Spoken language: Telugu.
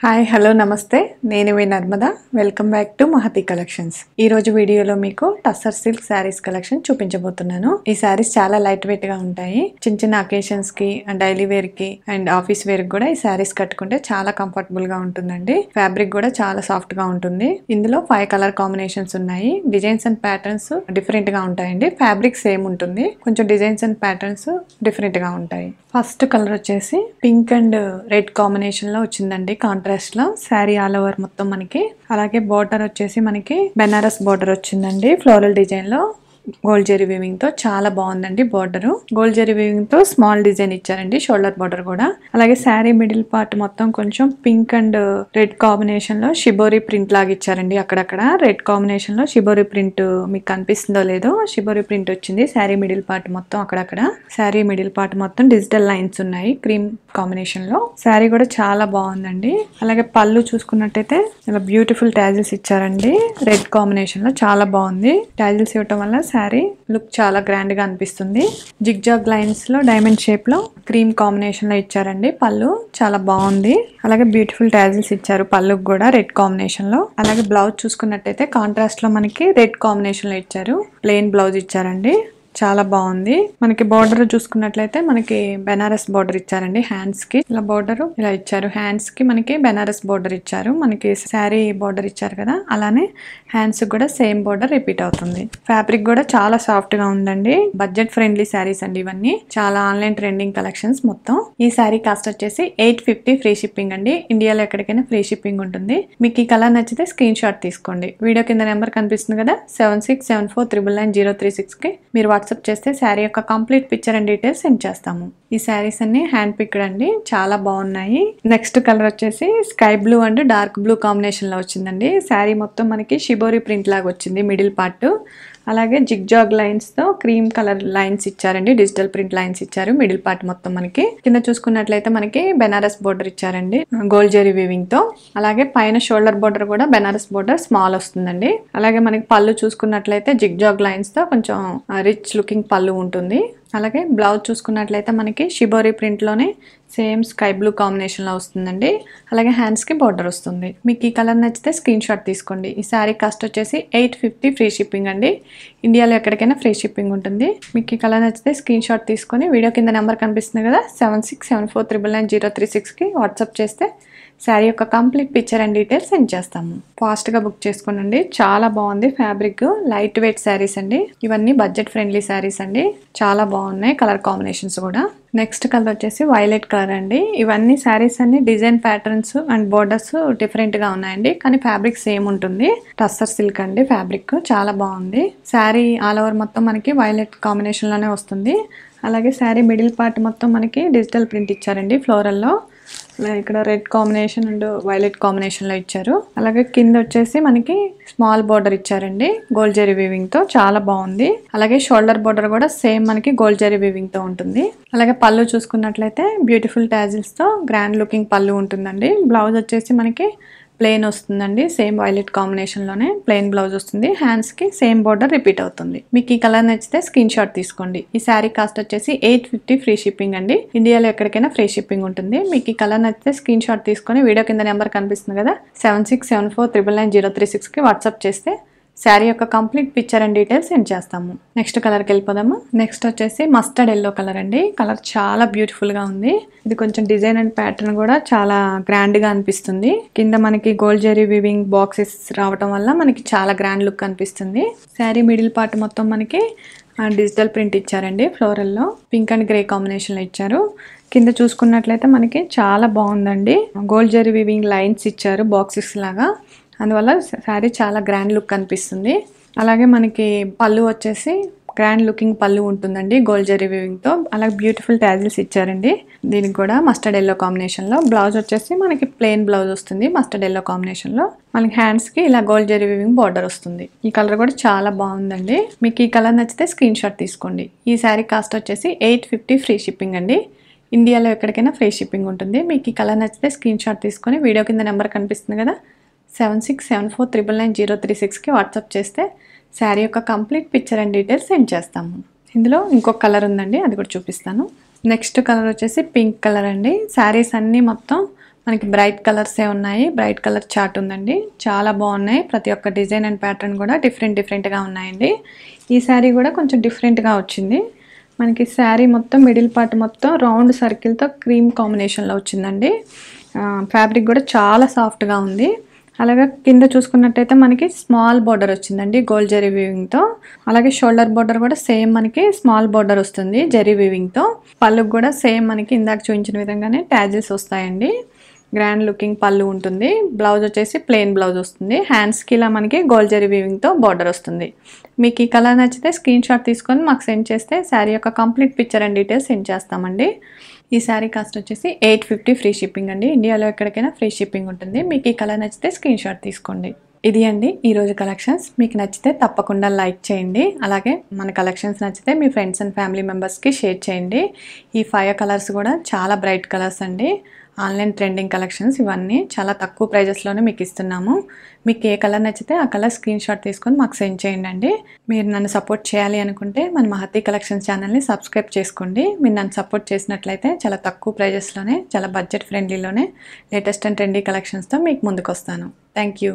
హాయ్ హలో నమస్తే నేను మీ Narmada welcome back to Mahathi collections. ఈ రోజు వీడియోలో మీకు టస్సర్ సిల్క్ శారీస్ కలెక్షన్ చూపించబోతున్నాను. ఈ శారీస్ చాలా లైట్ వెయిట్ గా ఉంటాయి. చిన్న చిన్న అకేషన్స్ కి అండ్ డైలీ వేర్ కి అండ్ ఆఫీస్ వేర్ కి కూడా ఈ శారీస్ కట్టుకుంటే చాలా కంఫర్టబుల్ గా ఉంటుందండి. ఫ్యాబ్రిక్ కూడా చాలా సాఫ్ట్ గా ఉంటుంది. ఇందులో 5 కలర్ కాంబినేషన్స్ ఉన్నాయి. డిజైన్స్ అండ్ ప్యాటర్న్స్ డిఫరెంట్ గా ఉంటాయండి. ఫ్యాబ్రిక్ సేమ్ ఉంటుంది, కొంచెం డిజైన్స్ అండ్ ప్యాటర్న్స్ డిఫరెంట్ గా ఉంటాయి. ఫస్ట్ కలర్ వచ్చేసి పింక్ అండ్ రెడ్ కాంబినేషన్ లో వచ్చిందండి. కాంట్రాస్ట్ లో శారీ ఆల్ ఓవర్ మొత్తం మనకి, అలాగే బోర్డర్ వచ్చేసి మనకి బెనారస్ బోర్డర్ వచ్చిందండి. ఫ్లోరల్ డిజైన్ లో గోల్డ్ జెరీ వీవింగ్ తో చాలా బాగుందండి. బోర్డర్ గోల్డ్ జెరీ వీవింగ్ తో స్మాల్ డిజైన్ ఇచ్చారండి. షోల్డర్ బోర్డర్ కూడా, అలాగే శారీ మిడిల్ పార్ట్ మొత్తం కొంచెం పింక్ అండ్ రెడ్ కాంబినేషన్ లో షిబోరి ప్రింట్ లాగా ఇచ్చారండి. అక్కడక్కడ రెడ్ కాంబినేషన్ లో షిబోరి ప్రింట్ మీకు కనిపిస్తుందో లేదో షిబోరి ప్రింట్ వచ్చింది శారీ మిడిల్ పార్ట్ మొత్తం. అక్కడక్కడ శారీ మిడిల్ పార్ట్ మొత్తం డిజిటల్ లైన్స్ ఉన్నాయి క్రీమ్ కాంబినేషన్ లో. శారీ కూడా చాలా బాగుందండి. అలాగే పళ్ళు చూసుకున్నట్టయితే ఇలా బ్యూటిఫుల్ టాజిల్స్ ఇచ్చారండి. రెడ్ కాంబినేషన్ లో చాలా బాగుంది. టాజిల్స్ ఇవ్వటం వల్ల శారీ లుక్ చాలా గ్రాండ్ గా అనిపిస్తుంది. జిగ్జాగ్ లైన్స్ లో డైమండ్ షేప్ లో క్రీమ్ కాంబినేషన్ లో ఇచ్చారండి. పళ్ళు చాలా బాగుంది. అలాగే బ్యూటిఫుల్ టాజిల్స్ ఇచ్చారు పళ్ళుకి కూడా రెడ్ కాంబినేషన్ లో. అలాగే బ్లౌజ్ చూసుకున్నట్టయితే కాంట్రాస్ట్ లో మనకి రెడ్ కాంబినేషన్ లో ఇచ్చారు. ప్లెయిన్ బ్లౌజ్ ఇచ్చారండి. చాలా బాగుంది. మనకి బోర్డర్ చూసుకున్నట్లయితే మనకి బెనారస్ బోర్డర్ ఇచ్చారండి. హ్యాండ్స్ కి ఇలా బోర్డర్ ఇలా ఇచ్చారు. హ్యాండ్స్ కి మనకి బెనారస్ బోర్డర్ ఇచ్చారు. మనకి శారీ బోర్డర్ ఇచ్చారు కదా, అలానే హ్యాండ్స్ కూడా సేమ్ బోర్డర్ రిపీట్ అవుతుంది. ఫ్యాబ్రిక్ కూడా చాలా సాఫ్ట్ గా ఉందండి. బడ్జెట్ ఫ్రెండ్లీ శారీస్ అండి ఇవన్నీ. చాలా ఆన్లైన్ ట్రెండింగ్ కలెక్షన్స్ మొత్తం. ఈ శారీ కాస్ట్ వచ్చేసి 850 ఫ్రీ షిప్పింగ్ అండి. ఇండియాలో ఎక్కడికైనా ఫ్రీ షిప్పింగ్ ఉంటుంది. మీకు ఈ కలర్ నచ్చితే స్క్రీన్ షాట్ తీసుకోండి. వీడియో కింద నెంబర్ కనిపిస్తుంది కదా, 7674999036 కి మీరు వాట్సాప్ చేస్తే శారీ యొక్క complete picture and details send చేస్తాము. ఈ శారీస్ అన్ని హ్యాండ్ పిక్డ్ అండి, చాలా బాగున్నాయి. నెక్స్ట్ కలర్ వచ్చేసి sky blue and dark blue combination లో వచ్చిందండి. శారీ మొత్తం మనకి షిబోరి ప్రింట్ లాగా వచ్చింది మిడిల్ పార్ట్. అలాగే జిగ్జాగ్ లైన్స్ తో క్రీమ్ కలర్ లైన్స్ ఇచ్చారండి. డిజిటల్ ప్రింట్ లైన్స్ ఇచ్చారు మిడిల్ పార్ట్ మొత్తం మనకి. కింద చూసుకున్నట్లయితే మనకి బెనారస్ బోర్డర్ ఇచ్చారండి గోల్డ్ జెరీ వీవింగ్ తో. అలాగే పైన షోల్డర్ బోర్డర్ కూడా బెనారస్ బోర్డర్ స్మాల్ వస్తుందండి. అలాగే మనకి పళ్ళు చూసుకున్నట్లయితే జిగ్జాగ్ లైన్స్ తో కొంచెం రిచ్ లుకింగ్ పళ్ళు ఉంటుంది. అలాగే బ్లౌజ్ చూసుకున్నట్లయితే మనకి షిబోరి ప్రింట్ లోనే సేమ్ స్కై బ్లూ కాంబినేషన్ లో వస్తుందండి. అలాగే హ్యాండ్స్ కి బోర్డర్ వస్తుంది. మీకు ఈ కలర్ నచ్చితే స్క్రీన్ షాట్ తీసుకోండి. ఈ శారీ కాస్ట్ వచ్చేసి 850 ఫ్రీ షిప్పింగ్ అండి. ఇండియాలో ఎక్కడికైనా ఫ్రీ షిప్పింగ్ ఉంటుంది. మీకు ఈ కలర్ నచ్చితే స్క్రీన్ షాట్ తీసుకొని వీడియో కింద నెంబర్ కనిపిస్తుంది కదా, 7674999036 కి వాట్సాప్ చేస్తే శారీ యొక్క complete picture and details send చేస్తాము. ఫాస్ట్ గా బుక్ చేసుకోండి. చాలా బాగుంది. ఫ్యాబ్రిక్ లైట్ వెయిట్ శారీస్ అండి ఇవన్నీ. బడ్జెట్ ఫ్రెండ్లీ శారీస్ అండి, చాలా బాగున్నాయి. కలర్ కాంబినేషన్స్ కూడా. నెక్స్ట్ కలర్ వచ్చేసి వైలెట్ కలర్ అండి. ఇవన్నీ శారీస్ అన్ని design patterns and borders different గా ఉన్నాయండి, కానీ ఫ్యాబ్రిక్ సేమ్ ఉంటుంది. టస్సర్ సిల్క్ అండి. ఫ్యాబ్రిక్ చాలా బాగుంది. శారీ ఆల్ ఓవర్ మొత్తం మనకి వైలెట్ కాంబినేషన్ లోనే వస్తుంది. అలాగే శారీ మిడిల్ పార్ట్ మొత్తం మనకి డిజిటల్ ప్రింట్ ఇచ్చారండి ఫ్లోరల్ లో. ఇక్కడ red combination and violet combination లో ఇచ్చారు. అలాగే కింద వచ్చేసి మనకి స్మాల్ బోర్డర్ ఇచ్చారండి గోల్డ్ జెరీ వీవింగ్ తో. చాలా బాగుంది. అలాగే షోల్డర్ బోర్డర్ కూడా సేమ్ మనకి గోల్డ్ జెరీ వీవింగ్ తో ఉంటుంది. అలాగే పళ్ళు చూసుకున్నట్లయితే బ్యూటిఫుల్ టాజిల్స్ తో గ్రాండ్ లుకింగ్ పళ్ళు ఉంటుందండి. బ్లౌజ్ వచ్చేసి మనకి ప్లెయిన్ వస్తుందండి. సేమ్ వైలెట్ కాంబినేషన్ లోనే ప్లెయిన్ బ్లౌజ్ వస్తుంది. హ్యాండ్స్ కి సేమ్ బోర్డర్ రిపీట్ అవుతుంది. మీకు ఈ కలర్ నచ్చితే స్క్రీన్ షాట్ తీసుకోండి. ఈ శారీ కాస్ట్ వచ్చేసి 850 ఫ్రీ షిప్పింగ్ అండి. ఇండియాలో ఎక్కడికైనా ఫ్రీ షిప్పింగ్ ఉంటుంది. మీకు ఈ కలర్ నచ్చితే స్క్రీన్ షాట్ తీసుకొని వీడియో కింద నెంబర్ కనిపిస్తుంది కదా, 7674999036 కి వాట్సాప్ చేస్తే శారీ యొక్క complete picture and details send చేస్తాము. నెక్స్ట్ కలర్కి వెళ్ళిపోదాము. నెక్స్ట్ వచ్చేసి మస్టర్డ్ ఎల్లో కలర్ అండి. కలర్ చాలా బ్యూటిఫుల్ గా ఉంది. ఇది కొంచెం డిజైన్ అండ్ ప్యాటర్న్ కూడా చాలా గ్రాండ్ గా అనిపిస్తుంది. కింద మనకి గోల్డ్ జెరీ వీవింగ్ బాక్సెస్ రావడం వల్ల మనకి చాలా గ్రాండ్ లుక్ అనిపిస్తుంది. శారీ మిడిల్ పార్ట్ మొత్తం మనకి డిజిటల్ ప్రింట్ ఇచ్చారండి ఫ్లోరల్ లో. పింక్ అండ్ గ్రే కాంబినేషన్ లో ఇచ్చారు. కింద చూసుకున్నట్లయితే మనకి చాలా బాగుందండి. గోల్డ్ జెరీ వీవింగ్ లైన్స్ ఇచ్చారు బాక్సెస్ లాగా. అందువల్ల శారీ చాలా గ్రాండ్ లుక్ అనిపిస్తుంది. అలాగే మనకి పళ్ళు వచ్చేసి గ్రాండ్ లుకింగ్ పళ్ళు ఉంటుందండి గోల్డ్ జెరీ వీవింగ్ తో. అలాగే బ్యూటిఫుల్ టాజిల్స్ ఇచ్చారండి దీనికి కూడా మస్టర్డ్ ఎల్లో కాంబినేషన్ లో. బ్లౌజ్ వచ్చేసి మనకి ప్లెయిన్ బ్లౌజ్ వస్తుంది మస్టర్డ్ ఎల్లో కాంబినేషన్ లో. మనకి హ్యాండ్స్ కి ఇలా గోల్డ్ జెరీ వీవింగ్ బార్డర్ వస్తుంది. ఈ కలర్ కూడా చాలా బాగుందండి. మీకు ఈ కలర్ నచ్చితే స్క్రీన్ షాట్ తీసుకోండి. ఈ శారీ కాస్ట్ వచ్చేసి 850 ఫ్రీ షిప్పింగ్ అండి. ఇండియాలో ఎక్కడికైనా ఫ్రీ షిప్పింగ్ ఉంటుంది. మీకు ఈ కలర్ నచ్చితే స్క్రీన్ షాట్ తీసుకొని వీడియో కింద నెంబర్ కనిపిస్తుంది కదా, 7674999036 కి వాట్సాప్ చేస్తే శారీ యొక్క complete picture and details send చేస్తాము. ఇందులో ఇంకొక కలర్ ఉందండి, అది కూడా చూపిస్తాను. నెక్స్ట్ కలర్ వచ్చేసి పింక్ కలర్ అండి. శారీస్ అన్నీ మొత్తం మనకి బ్రైట్ కలర్సే ఉన్నాయి. బ్రైట్ కలర్ చార్ట్ ఉందండి. చాలా బాగున్నాయి. ప్రతి ఒక్క డిజైన్ అండ్ ప్యాటర్న్ కూడా డిఫరెంట్గా ఉన్నాయండి. ఈ శారీ కూడా కొంచెం డిఫరెంట్గా వచ్చింది. మనకి శారీ మొత్తం మిడిల్ పార్ట్ మొత్తం రౌండ్ సర్కిల్తో క్రీమ్ కాంబినేషన్లో వచ్చిందండి. ఫ్యాబ్రిక్ కూడా చాలా సాఫ్ట్గా ఉంది. అలాగే కింద చూసుకున్నట్టయితే మనకి స్మాల్ బార్డర్ వచ్చిందండి గోల్డ్ జరీ వీవింగ్తో. అలాగే షోల్డర్ బార్డర్ కూడా సేమ్ మనకి స్మాల్ బార్డర్ వస్తుంది జరీ వీవింగ్తో. పళ్ళుకి కూడా సేమ్ మనకి ఇందాక చూపించిన విధంగానే ట్యాజిల్స్ వస్తాయండి. గ్రాండ్ లుకింగ్ పళ్ళు ఉంటుంది. బ్లౌజ్ వచ్చేసి ప్లెయిన్ బ్లౌజ్ వస్తుంది. హ్యాండ్స్కి ఇలా మనకి గోల్డ్ జరీ వీవింగ్తో బార్డర్ వస్తుంది. మీకు ఈ కలర్ నచ్చితే స్క్రీన్ షాట్ తీసుకొని మాకు సెండ్ చేస్తే శారీ యొక్క complete picture and details send చేస్తామండి. ఈ శారీ కాస్ట్ వచ్చేసి 850 ఫ్రీ షిప్పింగ్ అండి. ఇండియాలో ఎక్కడికైనా ఫ్రీ షిప్పింగ్ ఉంటుంది. మీకు ఈ కలర్ నచ్చితే స్క్రీన్ షాట్ తీసుకోండి. ఇది అండి ఈరోజు కలెక్షన్స్. మీకు నచ్చితే తప్పకుండా లైక్ చేయండి. అలాగే మన కలెక్షన్స్ నచ్చితే మీ ఫ్రెండ్స్ అండ్ ఫ్యామిలీ మెంబర్స్కి షేర్ చేయండి. ఈ 5 కలర్స్ కూడా చాలా బ్రైట్ కలర్స్ అండి. ఆన్లైన్ ట్రెండింగ్ కలెక్షన్స్ ఇవన్నీ చాలా తక్కువ ప్రైజెస్లోనే మీకు ఇస్తున్నాము. మీకు ఏ కలర్ నచ్చితే ఆ కలర్ స్క్రీన్ షాట్ తీసుకొని మాకు సెండ్ చేయండి అండి. మీరు నన్ను సపోర్ట్ చేయాలి అనుకుంటే మన మహతి కలెక్షన్స్ ఛానల్ని సబ్స్క్రైబ్ చేసుకోండి. మీరు నన్ను సపోర్ట్ చేసినట్లయితే చాలా తక్కువ ప్రైజెస్లోనే చాలా బడ్జెట్ ఫ్రెండ్లీలోనే లేటెస్ట్ అండ్ ట్రెండీ కలెక్షన్స్తో మీకు ముందుకు వస్తాను. Thank you.